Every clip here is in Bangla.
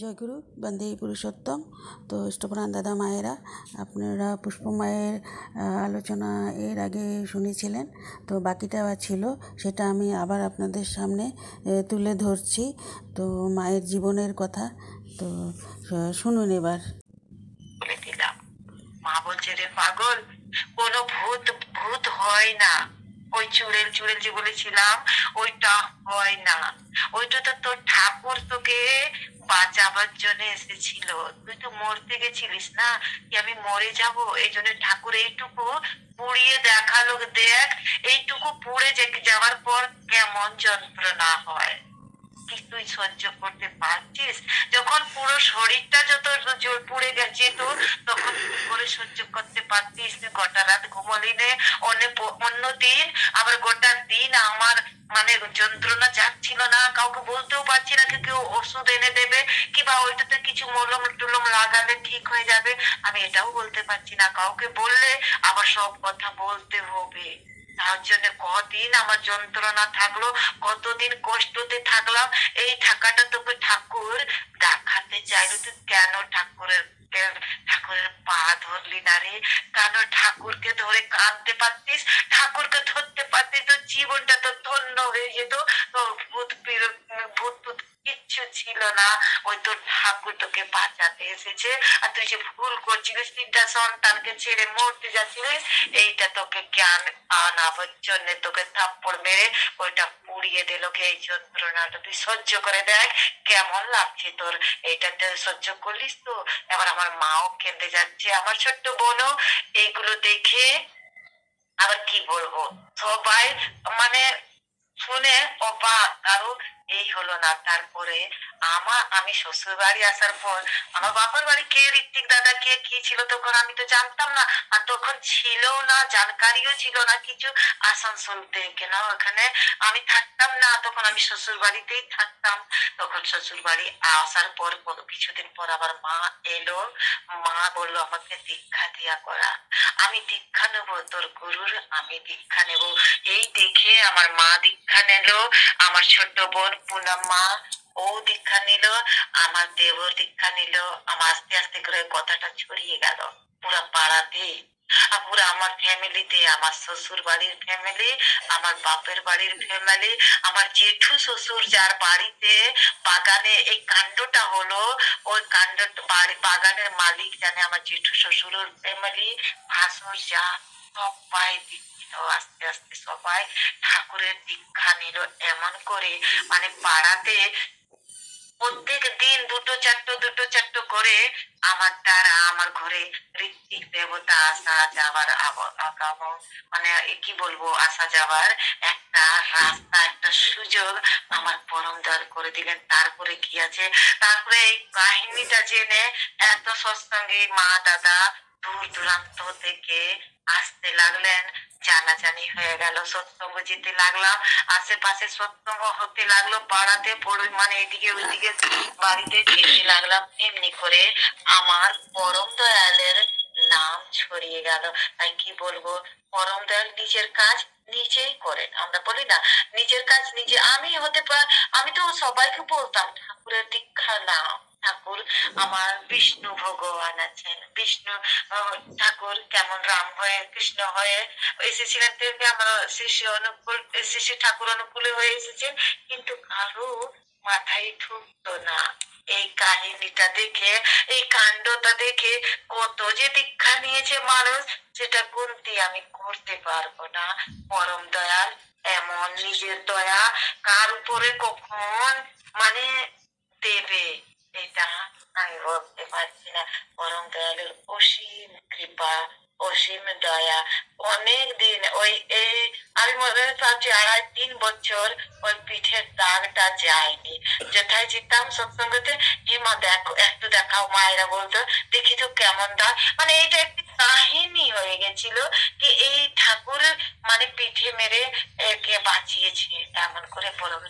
জয়গুরু বন্দে পুরুষোত্তম। তো ইষ্টপ্রাণ দাদা মায়েরা, আপনারা পুষ্প মায়ের আলোচনা এর আগে শুনেছিলেন, তো বাকিটা ছিল, সেটা আমি আবার আপনাদের সামনে তুলে ধরছি। তো মায়ের জীবনের কথা তো শুনুন এবার। বলে দিলাম, মা বলছে রে পাগল, কোনো ভূত ভূত হয় না। ওই চুড়েল চুড়েল যে বলেছিলাম ওইটা হয় না। ওইটা তো তোর ঠাকুর তোকে বাঁচাবার জন্য এসেছিল। তুই তো মরতে গেছিলিস না, কি আমি মরে যাব? এই জন্য ঠাকুর এইটুকু পুড়িয়ে দেখালো, দেখ এইটুকু পুড়ে যাওয়ার পর কেমন যন্ত্রণা হয়। কি তুই সহ্য করতে পারছিস? যখন পুরো শরীরটা যত পুড়ে যেত তখন কি করে সহ্য করতে পারতিস? তুই গোটা রাত ঘুমলি নে, অন্য দিন আবার গোটা দিন আমার মানে যন্ত্রণা যাচ্ছিল না, কাউকে বলতেও পারছি না কেউ ওষুধ এনে দেবে কিংবা ওইটাতে কিছু মলম টুলম লাগালে ঠিক হয়ে যাবে, আমি এটাও বলতে পারছি না। কাউকে বললে আবার সব কথা বলতে হবে। তার জন্য কদিন আমার যন্ত্রণা থাকলো, কতদিন কষ্টতে থাকলাম। এই থাকাটা তোকে ঠাকুর দেখাতে চাইলো। তুই কেন ঠাকুরের পা ধরলি না রে? কেন ঠাকুরকে ধরে কাঁদতে পারতিস? ঠাকুরকে ধরতে পারতিস তো জীবনটা তো ধন্য হয়ে যেত। তোর ভূত ভূত কিচ্ছু ছিল না। ওই তোর ঠাকুর তোকে বাঁচাতে এসেছে। আর তুই যে ভুল করছিলিস, তিনটা সন্তানকে ছেড়ে মরতে যাচ্ছিলিস, এইটা তোকে জ্ঞান আনাবার জন্য তোকে থাপ্পড় মেরে ওইটা পুড়িয়ে দিল। এই যন্ত্রণাটা তুই সহ্য করে দেখ কেমন লাগছে তোর। এইটাতে সহ্য করলিস তো? এবার আমার মাও কেঁদে যাচ্ছে, আমার ছোট্ট বোনও এইগুলো দেখে আবার কি বলবো, সবাই মানে শুনে অবাক। আরো এই হলো না। তারপরে আমি শ্বশুর বাড়ি আসার পর আমার বাবার বাড়ি কে ঋত্বিক দাদা কে কি ছিল তখন আমি তো জানতাম না। আর তখন ছিল না, জানকারিও ছিল না কিছু। আসানসোলতে কেন ওখানে আমি থাকতাম না, তখন আমি শ্বশুর বাড়িতেই থাকতাম। তখন শ্বশুর বাড়ি আসার পর কিছুদিন পর আবার মা এলো। মা বললো আমাকে দীক্ষা দিয়া করা। আমি দীক্ষা নেবো তোর গুরুর, আমি দীক্ষা নেব। এই দেখে আমার মা দীক্ষা নিল, আমার ছোট বোন পুনম মা ও দীক্ষা নিল, আমার দেবর দীক্ষা নিল। আমার আস্তে আস্তে করে কথাটা ছড়িয়ে গেল পুরা পাড়াতে, পুরো আমার ফ্যামিলিতে। আমার শ্বশুর বাড়ির ফ্যামিলি, আমার বাপের বাড়ির ফ্যামিলি, আমার জেঠু শ্বশুর যার বাড়িতে বাগানে এই কাণ্ডটা হলো, ওই কাণ্ড বাগানের মালিক জানে, আমার জেঠু শ্বশুরের ফ্যামিলি, ভাসুর যা সবাই দীক্ষিত। আস্তে আস্তে সবাই ঠাকুরের দীক্ষা নিল। এমন করে মানে পাড়াতে প্রত্যেক দিন দুটো চারটো করে আমার দ্বারা আমার ঘরে ঋত্বিক দেবতা আসা যাওয়ার আগমন, মানে কি বলবো, আসা যাওয়ার একটা রাস্তা, একটা সুযোগ আমার পরম দয়াল করে দিলেন। তারপরে কি আছে, তারপরে এই কাহিনীটা জেনে এত সৎসঙ্গে মা দাদা দূর দূরান্ত থেকে আসতে লাগলেন। জানাজানি হয়ে গেল, সৎসঙ্গ যেতে লাগলাম, আশেপাশে সৎসঙ্গ হতে লাগলো, পাড়াতে পড়ে মানে এদিকে ওইদিকে বাড়িতে যেতে লাগলাম। এমনি করে আমার পরম দয়ালের নাম ছড়িয়ে গেল। তাই কি বলবো, পরম দয়াল নিজের কাজ নিজেই করেন। আমরা বলি না নিজের কাজ নিজে। আমি তো সবাইকে বলতাম ঠাকুরের দীক্ষা নাও। ঠাকুর আমার বিষ্ণু ভগবান আছেন, বিষ্ণু ঠাকুর কেমন রাম হয়ে কৃষ্ণ হয়ে এসেছিলেন, তেমনি আমার শিশু ঠাকুর অনুকূলে হয়ে এসেছেন। কিন্তু কারো মাথায় ঢুকতো না এই কাহিনীটা দেখে, এই কাণ্ডটা দেখে। কত যে দীক্ষা নিয়েছে মানুষ, সেটা গুনতে আমি করতে পারবো না। পরম দয়াল এমন নিজের দয়া কার উপরে কখন মানে দেবে, এটা আমি বলতে পারছি না। পরম দয়ালের অসীম কৃপা, অসীম দয়া। অনেক দিন ওই এই আমি মনে ভাবছি 2.5-3 বছর ওই পিঠের দাগটা যায়নি। যেথায় যেতাম সৎসঙ্গতে, মা দেখো একটু দেখাও, মায়েরা বলতো দেখি তো কেমন দাগ। মানে এইটা একটি কাহিনী হয়ে গেছিল কি এই ঠাকুর মানে পিঠে মেরে একে বাঁচিয়েছে। এমন করে পরম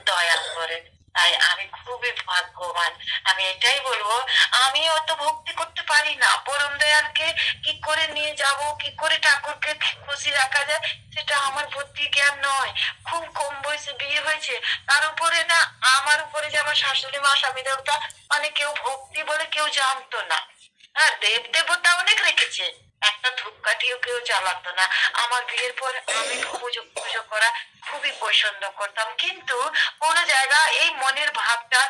দয়া করেন। তাই আমি খুবই ভাগ্যবান। আমি এটাই বলবো, আমি অত ভক্তি করতে পারি না। পরম দয়ালকে কি করে নিয়ে যাব, কি করে ঠাকুরকে খুশি রাখা যায় সেটা আমার বুদ্ধি জ্ঞান নয়। খুব কম বয়সে বিয়ে হয়েছে, তার উপরে না আমার উপরে যে আমার শাশুড়ি মা স্বামী দেবতা মানে কেউ ভক্তি বলে কেউ জানতো না। হ্যাঁ, দেব দেবতা অনেক রেখেছে, একটা ধূপকাঠিও কেউ জ্বালাতো না। আমার বিয়ের পর আমি পুজো পুজো করা খুবই পছন্দ করতাম, কিন্তু কোন জায়গা এই মনের ভাবটা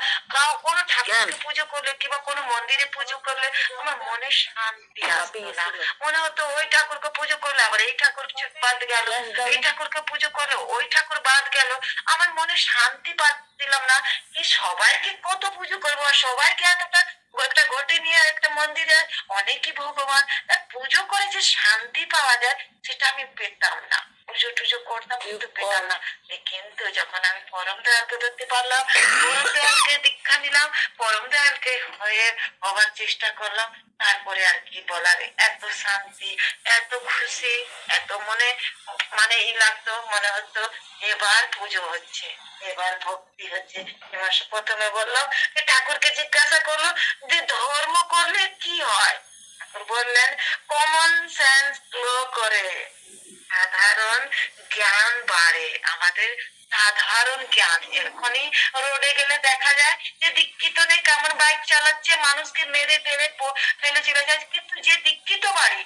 কোনো ঠাকুরকে পুজো করলে কিংবা কোনো মন্দিরে পুজো করলে আমার মনে শান্তি আসতো না। মনে হতো ওই ঠাকুরকে পুজো করলে আবার এই ঠাকুর বাদ গেল, এই ঠাকুরকে পুজো করলে ওই ঠাকুর বাদ গেল, আমার মনে শান্তি পাচ্ছিলাম না। কি সবাইকে কত পুজো করবো, আর সবাইকে এতটা একটা ঘটে নিয়ে একটা মন্দিরে অনেকই ভগবান, তার পুজো করে যে শান্তি পাওয়া যায় সেটা আমি পেতাম না। পুজো টুজো করতাম কিন্তু পেতাম না। কিন্তু যখন আমি পরম দয়ালকে ধরতে পারলাম, পরম দয়ালকে দীক্ষা নিলাম, পরম দয়ালকে হয়ে হবার চেষ্টা করলাম, তারপরে আর কি বলার, এত শান্তি, এত খুশি, এত মনে মানে ই লাগতো, মনে হতো এবার পুজো হচ্ছে, এবার ভক্তি হচ্ছে। এবার প্রথমে বললো ঠাকুরকে জিজ্ঞাসা করলো যে ধর্ম করলে কি হয়। ঠাকুর বললেন কমন সেন্স গ্লো করে, সাধারণ জ্ঞান বাড়ে। আমাদের সাধারণ জ্ঞান, এখনই রোডে গেলে দেখা যায় যে দীক্ষিত নেই কেমন বাইক চালাচ্ছে, মানুষকে মেরে টেরে ফেলে চলে যায়, কিন্তু যে দীক্ষিত বাড়ি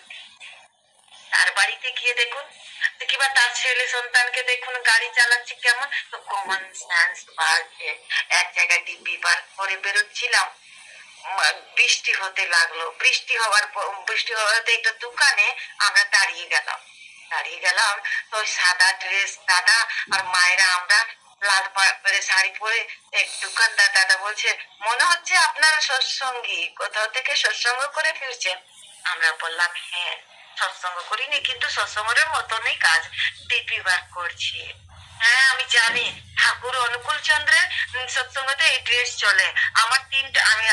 তার বাড়িতে গিয়ে দেখুন, কিংবা তার ছেলে সন্তানকে দেখুন গাড়ি চালাচ্ছে কেমন, তো কমন সেন্স বাড়ছে। এক জায়গায় ডিব্বি বার করে বেরোচ্ছিলাম, বৃষ্টি হতে লাগলো, বৃষ্টি হওয়াতে একটা দোকানে আমরা দাঁড়িয়ে গেলাম। তো ওই সাদা ড্রেস দাদা আর মায়েরা, আমরা লাল শাড়ি পরে, এক দোকানদার দাদা বলছে মনে হচ্ছে আপনারা সৎসঙ্গী, কোথাও থেকে সৎসঙ্গ করে ফিরছেন। আমরা বললাম হ্যাঁ, সৎসঙ্গ করিনি কিন্তু সৎসঙ্গের মতনই কাজ, ডিপি বার করছি। হ্যাঁ আমি জানি ঠাকুর অনুকূল চন্দ্রের সৎসঙ্গতে এই ড্রেস চলে। আমার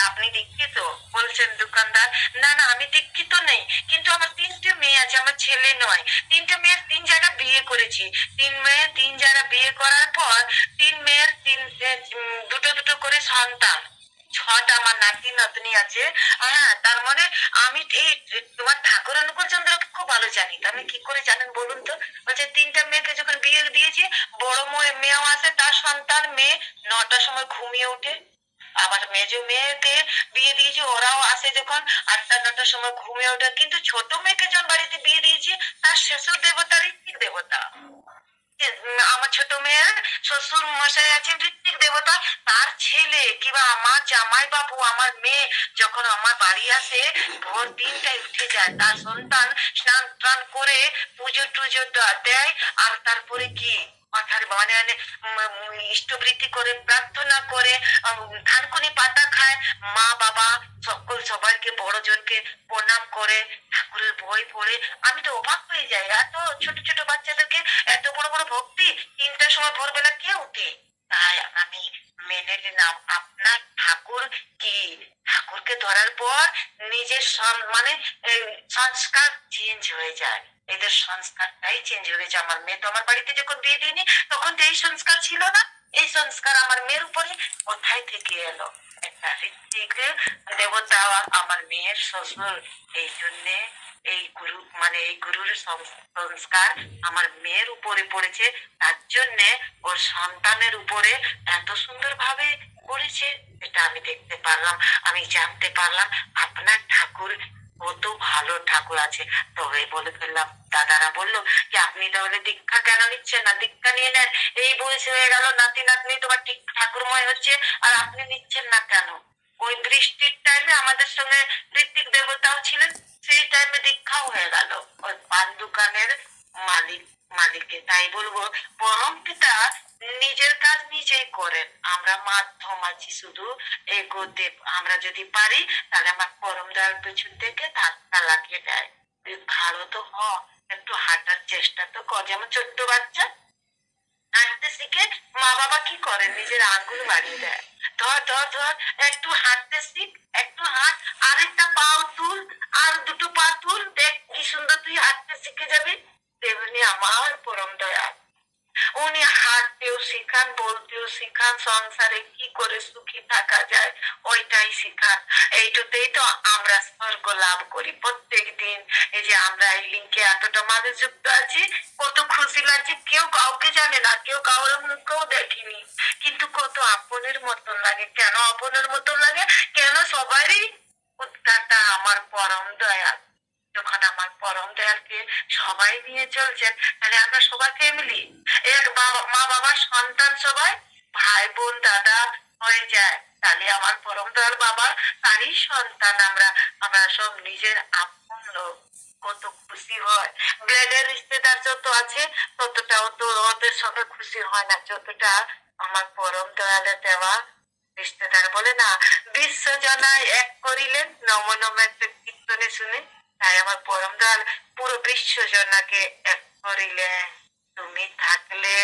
আপনি দীক্ষিত বলছেন দোকানদার, না না আমি দীক্ষিত নেই, কিন্তু আমার 3টে মেয়ে আছে, আমার ছেলে নয়। 3টে মেয়ের 3 জায়গা বিয়ে করেছি, 3 মেয়ের 3 জায়গা বিয়ে করার পর 3 মেয়ের 2 করে সন্তান, 6টা আমার নাতি নাতনি আছে। হ্যাঁ, তার মানে আমি এই তোমার ঠাকুর অনুকূল চন্দ্রকে খুব ভালো জানি। আমি কি করে জানেন বলুন তো? বলছে 3টা মেয়েকে যখন বিয়ে দিয়েছি, বড় মেয়েও আছে, তার সন্তান মেয়ে 9টার সময় ঘুমিয়ে ওঠে। আবার মেজো মেয়েকে বিয়ে দিয়েছি, ওরাও আসে যখন 8টা 9টার সময় ঘুমিয়ে ওঠে। কিন্তু ছোট মেয়েকে যখন বাড়িতে বিয়ে দিয়েছি, তার শ্বশুর দেবতা ঋত্বিক দেবতা। আমার ছোট মেয়ের শ্বশুর মশাই আছেন ঋত্বিক দেবতা, তার ছেলে কিংবা আমার জামাই বাবু, আমার মেয়ে যখন আমার বাড়ি আসে ভোর 3টায় উঠে যায়, তার সন্তান স্নান টান করে পুজো টুজো দেয়, আর তারপরে কি মাথার মানে ইষ্টবৃত্তি করে প্রার্থনা করে থানকুনি পাতা খায়, মা বাবা সবাইকে বড়জনকে প্রণাম করে ঠাকুরের বই পড়ে। আমি তো অবাক হয়ে যাই, এত ছোট ছোট বাচ্চাদেরকে এত বড় বড় ভক্তি 3টার সময় ভোরবেলা কে উঠে। তাই আমি মেনে নিলাম আপনার ঠাকুর কি, ঠাকুরকে ধরার পর নিজের মানে সংস্কার চেঞ্জ হয়ে যায়, এদের সংস্কারটাই চেঞ্জ হয়ে গেছে। আমার মেয়ে তো আমার বাড়িতে যখন বিয়ে দিইনি তখন তো এই সংস্কার ছিল না, এই সংস্কার আমার মেয়ের উপরে কোথায় থেকে এলো? একটা ঋত্বিক দেবতা আমার মেয়ের শ্বশুর, এই জন্যে এই গুরু মানে এই গুরুর সংস্কার আমার মেয়ের উপরে পড়েছে, তার জন্যে ওর সন্তানের উপরে এত সুন্দর ভাবে পড়েছে। এটা আমি দেখতে পারলাম, আমি জানতে পারলাম আপনার ঠাকুর কত ভালো ঠাকুর আছে। তবে বলে ফেললাম, দাদারা বললো যে আপনি তাহলে দীক্ষা কেন নিচ্ছেন না, দীক্ষা নিয়ে নেন, এই বয়স হয়ে গেল, নাতি নাতনি তোমার ঠিক ঠাকুরময় হচ্ছে, আর আপনি নিচ্ছেন না কেন? ওই বৃষ্টির টাইমে আমাদের সঙ্গে ঋত্বিক দেবতাও ছিলেন, সেই টাইমে দীক্ষাও হয়ে গেল ওই পান দোকানের মালিকে। তাই বলবো পরম পিতা নিজের কাজ নিজেই করেন, আমরা মাধ্যম আছি শুধু এগোতে। আমরা যদি পারি তাহলে আমার পরম দয়ার পেছন থেকে ধাক্কা লাগিয়ে দেয়, তুই ভালো তো হ, একটু হাঁটার চেষ্টা তো কর। যেমন ছোট্ট বাচ্চা হাঁটতে শিখে, মা বাবা কি করে নিজের আঙ্গুল বাড়িয়ে দেয়, ধর ধর ধর একটু হাঁটতে শিখ, একটু হাঁট, আরেকটা পাও তুল, আর 2টো পা তুল, দেখ কি সুন্দর তুই হাঁটতে শিখে যাবি। তেমনি আমার পরম দয়া উনি হাঁটতেও শিখান, বলতেও শিখান, সংসারে কি করে সুখী থাকা যায় ওইটাই শিখান। এইটাতেই তো আমরা স্বর্গ লাভ করি প্রত্যেক দিন। এই যে আমরা এই লিঙ্কে এতটা মানুষ যুক্ত আছি, কত খুশি লাগছে। কেউ কাউকে জানে না, কেউ কারোর মুখেও দেখিনি, কিন্তু কত আপনের মতন লাগে। কেন আপনের মতন লাগে? কেন সবারই উদ্ধারটা আমার পরম দয়াল। যখন আমার পরম দয়ালকে সবাই নিয়ে চলছেন, তাহলে আমরা সবাই ফ্যামিলি, এক মা বাবার সন্তান, সবাই ভাই বোন দাদা হয়ে যায়। তাহলে আমার পরম দয়াল বাবা তারই সন্তান আমরা, আমরা সব নিজের আপন লোক। কত খুশি হয়। ব্লাডের রিশতেদার যত আছে ততটাও তো ওদের সঙ্গে খুশি হয় না যতটা আমার পরম দয়ালে দেওয়া রিশতেদার। বলে না, বিশ্ব জনায় এক করিলেন নম নম একটা কীর্তনে শুনে, তাই আমার পরম দয়াল পুরো বিশ্ব জনাকে এক করিলেন। তুমি থাকলে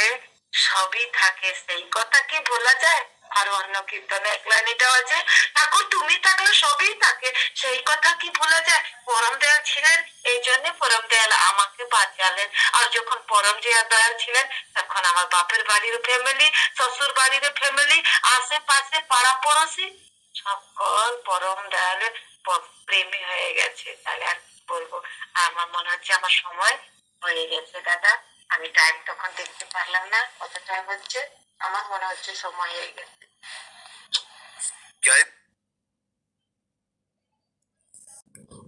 সবই থাকে, সেই কথা কি ভোলা যায়? আর অন্য কীর্তনে এক লাইন এটাও আছে, ঠাকুর তুমি থাকলে সবই থাকে, সেই কথা কি ভোলা যায়? পরম দয়াল ছিলেন, এই জন্য পরম দয়াল আমাকে বাঁচালেন। আর যখন পরম দয়াল ছিলেন, তখন আমার বাপের বাড়ির ফ্যামিলি, শ্বশুর বাড়ির ফ্যামিলি, আশেপাশে পাড়া পড়োশি সকল পরম দয়ালের প্রেমী হয়ে গেছে। তাহলে আর কি বলবো? আমার মনে হচ্ছে আমার সময় হয়ে গেছে দাদা। আমি টাইম তখন দেখতে পারলাম না কত টাইম হচ্ছে। আমার মনে হচ্ছে সময় হয়ে গেছে।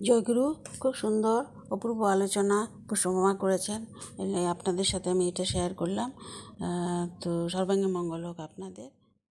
জয়গুরু, খুব সুন্দর অপূর্ব আলোচনা পুষ্পমামা করেছেন। আপনাদের সাথে আমি এটা শেয়ার করলাম। তো সর্বাঙ্গে মঙ্গল হোক আপনাদের।